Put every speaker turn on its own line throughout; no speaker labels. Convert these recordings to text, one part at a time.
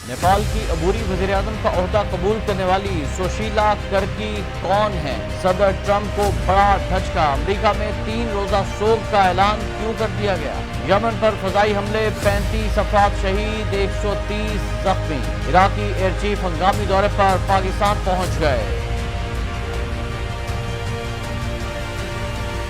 नेपाल की अबूरी वज़ीर-ए-आज़म का ओहदा कबूल करने वाली सुशीला कर्की कौन है? सदर ट्रंप को बड़ा धचका। अमेरिका में 3 रोजा सोग का ऐलान क्यों कर दिया गया? यमन पर फजाई हमले, 35 अफराद शहीद, 130 जख्मी। इराकी एयर चीफ हंगामी दौरे पर पाकिस्तान पहुंच गए।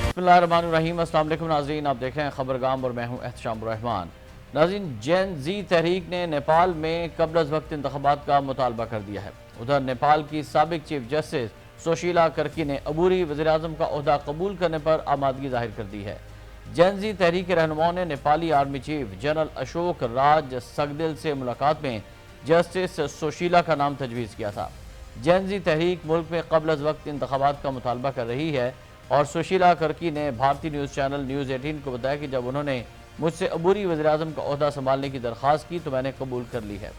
बिस्मिल्लाहिर्रहमानिर्रहीम। अस्सलाम वालेकुम नाज़रीन, आप देख रहे हैं खबरगाम और मैं हूं एहतशाम रहमान। नाज़रीन, जेन जी तहरीक ने नेपाल में कब्ल अज़ वक्त इंतख़ाबात का मुतालबा कर दिया है। उधर नेपाल की साबिक चीफ जस्टिस सुशीला कर्की ने अबूरी वज़ीर-ए-आज़म का ओहदा कबूल करने पर आमादगी जाहिर कर दी है। जेन जी तहरीक के रहनुमाओं ने Nepali army chief general Ashok Raj Sigdel से मुलाकात में जस्टिस सुशीला का नाम तजवीज़ किया था। जेन जी तहरीक मुल्क में कब्ल अज़ वक्त इंतख़ाबात का मुतालबा कर रही है और सुशीला कर्की ने भारतीय न्यूज़ चैनल न्यूज़ 18 को बताया कि जब उन्होंने मुझसे अबूरी वज़ीर-ए-आज़म का ओहदा संभालने की दरख्वास्त की तो मैंने कबूल कर ली है।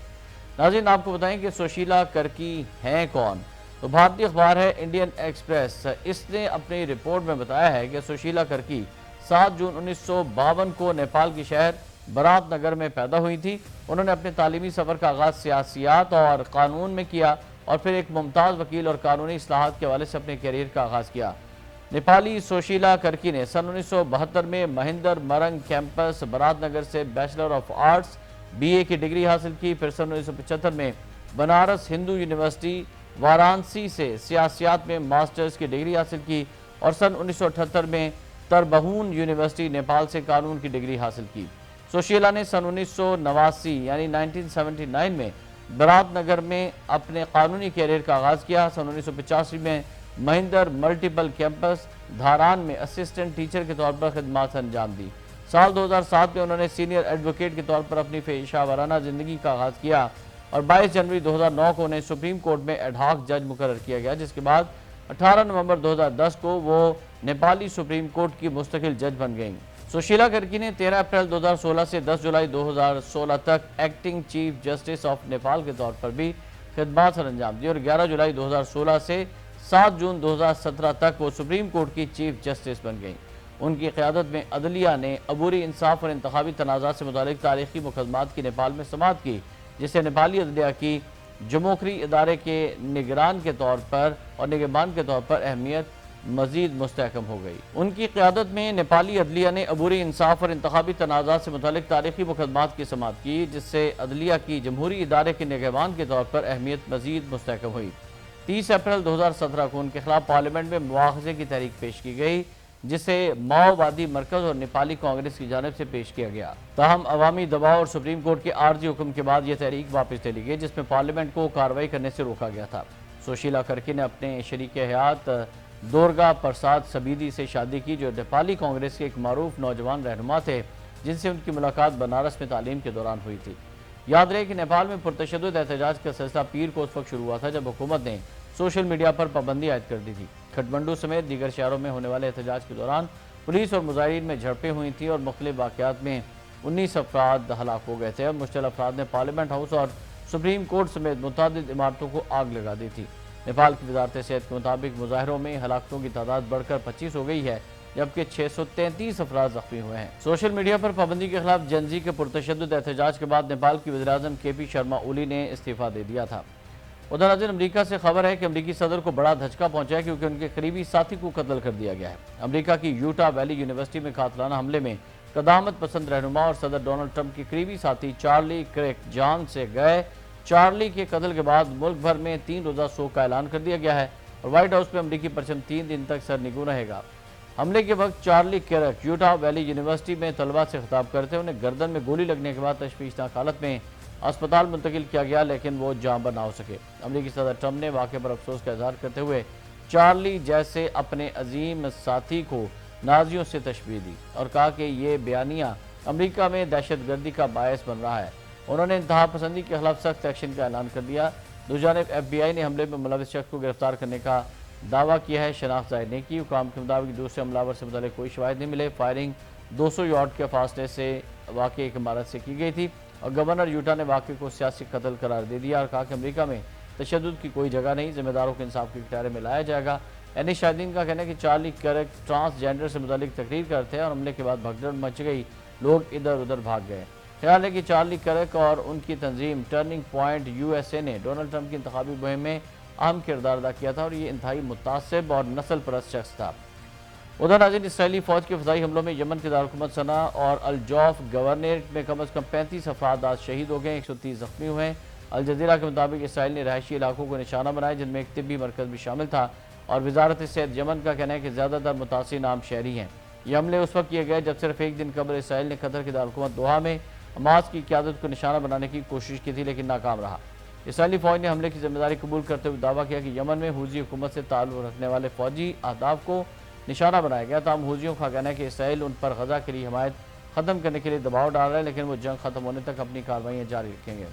नाज़रीन, आपको बताएं कि सुशीला कर्की हैं कौन। तो भारतीय अखबार है इंडियन एक्सप्रेस, इसने अपनी रिपोर्ट में बताया है कि सुशीला कर्की 7 जून 1952 को नेपाल की शहर बरात नगर में पैदा हुई थी। उन्होंने अपने तालीमी सफ़र का आगाज़ सियासियात और कानून में किया और फिर एक मुमताज़ वकील और कानूनी इस्लाहात के हवाले से अपने कैरियर का आगाज़ किया। नेपाली सुशीला कर्की ने सन 1972 में महिंदर मरंग कैंपस बरात नगर से बैचलर ऑफ आर्ट्स BA की डिग्री हासिल की। फिर सन 1975 में बनारस हिंदू यूनिवर्सिटी वाराणसी से सियासियात में मास्टर्स की डिग्री हासिल की और सन 1978 में तरबहून यूनिवर्सिटी नेपाल से कानून की डिग्री हासिल की। सुशीला ने सन 1989 यानी 1979 में बरात नगर में अपने कानूनी कैरियर का आगाज़ किया। सन 1985 में महिंदर मल्टीपल कैंपस धारान में असिस्टेंट टीचर के तौर पर खिदमत अंजाम दी। साल 2007 में उन्होंने सीनियर एडवोकेट के तौर पर अपनी पेशा ज़िंदगी का आगाज़ किया और 22 जनवरी 2009 को उन्हें सुप्रीम कोर्ट में एडहॉक जज मुकर्रर किया गया, जिसके बाद 18 नवंबर 2010 को वो नेपाली सुप्रीम कोर्ट की मुस्तकिल जज बन गईं। सुशीला कर्की ने 13 अप्रैल 2016 से 10 जुलाई 2016 तक acting chief justice of Nepal के तौर पर भी खिदमत अंजाम दी और 11 जुलाई 2016 से 7 जून 2017 तक वो सुप्रीम कोर्ट की चीफ जस्टिस बन गईं। उनकी क़यादत में अदलिया ने अबूरी इंसाफ और इंतखाबी तनाज़ात से मुतालिक तारीखी मुकदमात की नेपाल में समाअत की, जिससे नेपाली अदलिया की जमोखरी इदारे के निगरान के तौर पर और निगहबान के तौर पर अहमियत मज़ीद मुस्तहकम हो गई। उनकी क़यादत में नेपाली अदलिया ने अबूरी इंसाफ और इंतखाबी तनाज़ात से मुतालिक तारीखी मुकदमात की समाअत की, जिससे अदलिया की जमहूरी इदारे के निगहबान के तौर पर अहमियत मज़ीद मुस्तहकम हुई। 30 अप्रैल 2017 को उनके खिलाफ पार्लियामेंट में मुआख़ज़े की तहरीक पेश की गई, जिसे माओवादी मरकज़ और नेपाली कांग्रेस की जानिब से पेश किया गया। ताहम अवामी दबाव और सुप्रीम कोर्ट के आर्जी हुक्म के बाद यह तहरीक वापस ले ली गई, जिसमें पार्लियामेंट को कार्रवाई करने से रोका गया था। सुशीला कर्की ने अपने शरीक हयात दोरगा प्रसाद सबीदी से शादी की, जो नेपाली कांग्रेस के एक मारूफ नौजवान रहनुमा थे, जिनसे उनकी मुलाकात बनारस में तालीम के दौरान हुई थी। याद रहे कि नेपाल में पुरतशद्दुद एहतजाज का सिलसिला पीर को उस वक्त शुरू हुआ था जब हुकूमत ने सोशल मीडिया पर पाबंदी आयद कर दी थी। खटमंडू समेत दीगर शहरों में होने वाले एहतजाज के दौरान पुलिस और मुजाहिरीन में झड़पें हुई थी और मुख्तलिफ वाक़यात में 19 अफराद हलाक हो गए थे और मुश्तल अफराद ने पार्लियामेंट हाउस और सुप्रीम कोर्ट समेत मुतअद्दिद इमारतों को आग लगा दी थी। नेपाल की वजारत सेहत के मुताबिक मुजाहिरों में हलाकतों की तादाद बढ़कर 25 हो गई है, जबकि 633 अफराद जख्मी हुए हैं। सोशल मीडिया पर पाबंदी के खिलाफ जनजी के पुरतशद्दुद एहतजाज के बाद नेपाल की वज़ीर-ए-आज़म KP शर्मा ओली ने इस्तीफ़ा दे दिया था। उधर नाज़रीन, अमरीका से खबर है कि अमरीकी सदर को बड़ा धचका पहुंचा है क्योंकि उनके करीबी साथी को कत्ल कर दिया गया है। अमरीका की यूटा वैली यूनिवर्सिटी में कातलाना हमले में कदामत पसंद रहनुमा और सदर डोनाल्ड ट्रंप के करीबी साथी चार्ली क्रेक जान से गए। चार्ली के कत्ल के बाद मुल्क भर में 3 रोज़ा सोग का ऐलान कर दिया गया है और व्हाइट हाउस में अमरीकी परचम 3 दिन तक सरनिगू रहेगा। हमले के वक्त Charlie crack Utah valley university में तलबा से खिताब करते उन्हें गर्दन में गोली लगने के बाद तशवीशनाक हालत में अस्पताल मुंतकिल किया गया, लेकिन वो जाँब ना हो सके। अमरीकी सदर ट्रंप ने वाक़े पर अफसोस का इजहार करते हुए चार्ली जैसे अपने अजीम साथी को नाजियों से तशबीह दी और कहा कि ये बयानिया अमरीका में दहशतगर्दी का बायस बन रहा है। उन्होंने इंतहा पसंदी के खिलाफ सख्त एक्शन का ऐलान कर दिया। दूसरी FBI ने हमले में मुलविस शख्स को गिरफ्तार करने का दावा किया है, शनाख्त जाहिर नहीं की। हुकाम के मुताबिक दूसरे हमलावर से मुताल्लिक़ कोई शवाहिद नहीं मिले। फायरिंग 200 यार्ड के फासले से वाक़ई एक इमारत से की गई थी और गवर्नर यूटा ने वाक़े को सियासी कत्ल करार दे दिया और कहा कि अमरीका में तशद्दुद की कोई जगह नहीं, जिम्मेदारों को इंसाफ के किनारे में लाया जाएगा। एनी शाहिदीन का कहना है कि चार्ली क्रेक ट्रांसजेंडर से मुताल्लिक़ तकरीर करते हैं और हमले के बाद भगदड़ मच गई, लोग इधर उधर भाग गए। خیال ہے کہ چارلی کرک اور ان کی تنظیم turning point U S A نے ڈونلڈ ٹرمپ کی انتخابی مہم میں اہم کردار ادا کیا تھا اور یہ انتہائی متعصب اور نسل پرست شخص تھا۔ ادھر ناظرین، اسرائیلی فوج کے فضائی حملوں میں یمن کے دارالحکومت صنعا اور الجوف گورنریٹ میں کم از کم 35 افراد آج شہید ہو گئے، 130 زخمی ہوئے ہیں۔ الجزیرہ کے مطابق اسرائیل نے رہائشی علاقوں کو نشانہ بنایا جن میں ایک طبی مرکز بھی شامل تھا، اور وزارت صحت یمن کا کہنا ہے کہ زیادہ تر متاثرین عام شہری ہیں۔ یہ حملے اس وقت کیے گئے جب صرف ایک دن قبل اسرائیل نے قطر کے دارالحکومت دوحہ میں حماس کی قیادت کو نشانہ بنانے کی کوشش کی تھی، لیکن ناکام رہا۔ اسرائیلی فوج نے حملے کی ذمہ داری قبول کرتے ہوئے دعویٰ کیا کہ یمن میں حوثی حکومت سے تعلق رکھنے والے فوجی اہداف کو نشانہ بنایا گیا، تاہم حوثیوں کا کہنا ہے کہ اسرائیل ان پر غزہ کے لیے حمایت ختم کرنے کے لیے دباؤ ڈال رہا ہے، لیکن وہ جنگ ختم ہونے تک اپنی کارروائیاں جاری رکھیں گے۔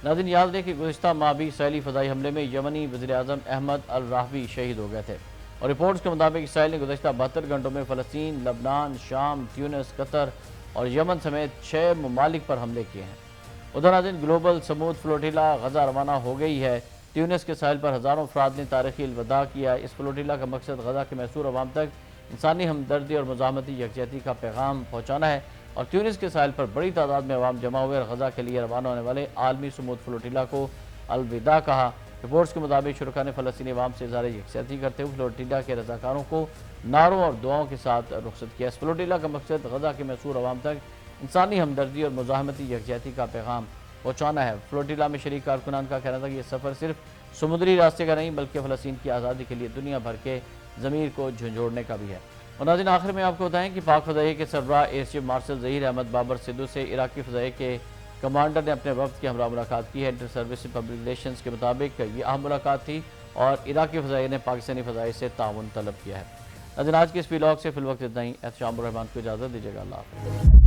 ناظرین، یاد رہے کہ گزشتہ ماہ بھی اسرائیلی فضائی حملے میں یمنی وزیراعظم احمد الراحوی شہید ہو گئے تھے، اور رپورٹس کے مطابق اسرائیل نے گزشتہ 72 گھنٹوں میں فلسطین، لبنان، شام، تیونس، قطر اور یمن سمیت 6 ممالک پر حملے کیے ہیں۔ ادھر ناظرین، گلوبل سمود فلوٹیلا غزہ روانہ ہو گئی ہے۔ تیونس کے ساحل پر ہزاروں افراد نے تاریخی الوداع کیا ہے۔ اس فلوٹیلا کا مقصد غزہ کے محصور عوام تک انسانی ہمدردی اور مزاحمتی یکجہتی کا پیغام پہنچانا ہے، اور تیونس کے ساحل پر بڑی تعداد میں عوام جمع ہوئے اور غزہ کے لیے روانہ ہونے والے عالمی سمود فلوٹیلا کو الوداع کہا۔ رپورٹس کے مطابق شرکاء نے فلسطینی عوام سے اظہار یکجہتی کرتے ہوئے فلوٹیلا کے رضاکاروں کو نعروں اور دعاؤں کے ساتھ رخصت کیا۔ اس فلوٹیلا کا مقصد غزہ کے محصور عوام تک انسانی ہمدردی اور مزاحمتی یکجہتی کا پیغام پہنچانا ہے۔ فلوٹیلا میں شریک کارکنان کا کہنا تھا کہ یہ سفر صرف سمندری راستے کا نہیں بلکہ فلسطین کی آزادی کے لیے دنیا بھر کے ضمیر کو جھنجھوڑنے کا بھی ہے۔ اور ناظرین، آخر میں آپ کو بتائیں کہ پاک فضائیہ کے سربراہ air chief marshal Zaheer Ahmed Babar Sidhu سے عراقی فضائیہ کے کمانڈر نے اپنے وفد کے ہمراہ ملاقات کی ہے۔ انٹر سروس پبلک ریلیشنز کے مطابق یہ اہم ملاقات تھی اور عراقی فضائیہ نے پاکستانی فضائیہ سے تعاون طلب کیا ہے۔ ناظرین، آج کے اس ویلاگ سے فی الوقت اتنا ہی۔ احتشام الرحمان کو اجازت دیجیے گا۔ اللہ حافظ۔